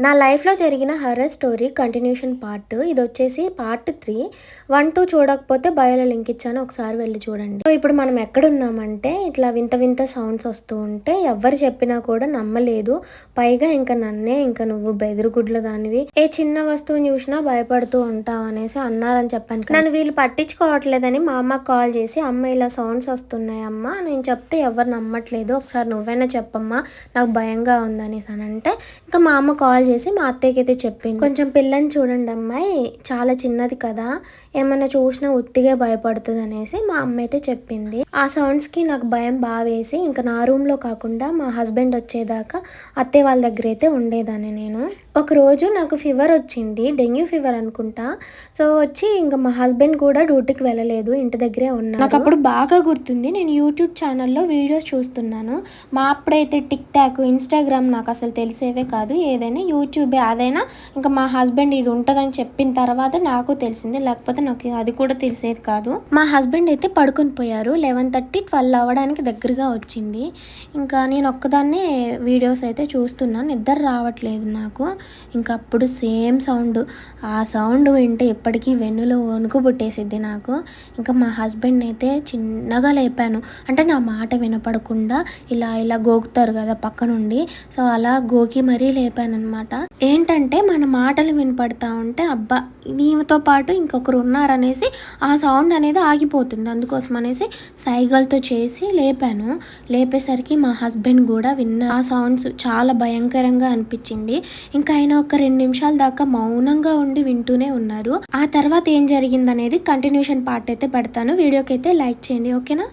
నా లైఫ్‌లో జరిగిన హారర్ స్టోరీ కంటిన్యూషన్ పార్ట్. ఇదొచ్చేసి పార్ట్ 3. 1, 2 చూడకపోతే బయోలో లింక్ ఇచ్చాను. ఒకసారి వెళ్లి చూడండి. సో, ఇప్పుడు మనం ఎక్కడున్నామంటే ఇట్లా వింత వింత సౌండ్స్ వస్తూ ఉంటే ఎవ్వరు చెప్పినా కూడా నమ్మలేదు. పైగా ఇంక నన్నే నువ్వు బెదురుగుడ్ల దానివి. ఏ చిన్న వస్తువుని చూసినా భయపడుతూ ఉంటావు అనేసి అన్నారని చెప్పాను కదా. నన్ను వీళ్ళు పట్టించుకోవట్లేదని మా అమ్మకి కాల్ చేసి, అమ్మ ఇలా సౌండ్స్ వస్తున్నాయి అమ్మ. నేను చెప్తే ఎవరు నమ్మట్లేదు. ఒకసారి నువ్వైనా చెప్పమ్మా, నాకు భయంగా ఉందనేసి అంటే ఇంకా మా అమ్మ కాల్ చేసి మా అత్తయ్యకైతే చెప్పింది, కొంచెం పిల్లని చూడండి అమ్మాయి, చాలా చిన్నది కదా, ఏమన్నా చూసినా ఉత్తిగా భయపడుతుంది అనేసి మా అమ్మ అయితే చెప్పింది. ఆ సౌండ్స్ కి నాకు భయం బాగా వేసి ఇంకా నా రూమ్ లో కాకుండా మా హస్బెండ్ వచ్చేదాకా అత్తయ్య వాళ్ళ దగ్గర అయితే ఉండేదాన్ని నేను. ఒక రోజు నాకు ఫీవర్ వచ్చింది, డెంగ్యూ ఫీవర్ అనుకుంటా. సో వచ్చి ఇంకా మా హస్బెండ్ కూడా డ్యూటీకి వెళ్ళలేదు, ఇంటి దగ్గరే ఉన్నారు. నాకు అప్పుడు బాగా గుర్తుంది, నేను యూట్యూబ్ ఛానల్లో వీడియోస్ చూస్తున్నాను. మా అప్పుడైతే టిక్ టాక్, ఇన్స్టాగ్రామ్ నాకు అసలు తెలిసేవే కాదు. ఏదైనా యూట్యూబే, అదైనా ఇంకా మా హస్బెండ్ ఇది ఉంటుందని చెప్పిన తర్వాత నాకు తెలిసింది, లేకపోతే నాకు అది కూడా తెలిసేది కాదు. మా హస్బెండ్ అయితే పడుకొని పోయారు. 11:30, 12 అవ్వడానికి దగ్గరగా వచ్చింది. ఇంకా నేను ఒక్కదాన్నే వీడియోస్ అయితే చూస్తున్నాను, నిద్ర రావట్లేదు నాకు. ఇంకా అప్పుడు సేమ్ సౌండ్, ఆ సౌండ్ వింటే ఎప్పటికీ వెన్నులో వణుకు పుట్టేసిద్ది నాకు. ఇంకా మా హస్బెండ్ అయితే చిన్నగా లేపాను, అంటే నా మాట వినపడకుండా ఇలా ఇలా గోకుతారు కదా పక్క నుండి, సో అలా గోకి మరీ లేపాను అనమాట. ఏంటంటే మన మాటలు వినపడతా ఉంటే అబ్బా నీతో పాటు ఇంకొకరు ఉన్నారనేసి ఆ సౌండ్ అనేది ఆగిపోతుంది. అందుకోసం అనేసి సైగలతో చేసి లేపాను. లేపేసరికి మా హస్బెండ్ కూడా విన్న. ఆ సౌండ్స్ చాలా భయంకరంగా అనిపించింది. ఇంకా ఆయన ఒక 2 నిమిషాల దాకా మౌనంగా ఉండి వింటూనే ఉన్నారు. ఆ తర్వాత ఏం జరిగిందనేది కంటిన్యూషన్ పార్ట్ అయితే పెడతాను. వీడియోకి అయితే లైక్ చేయండి, ఓకేనా.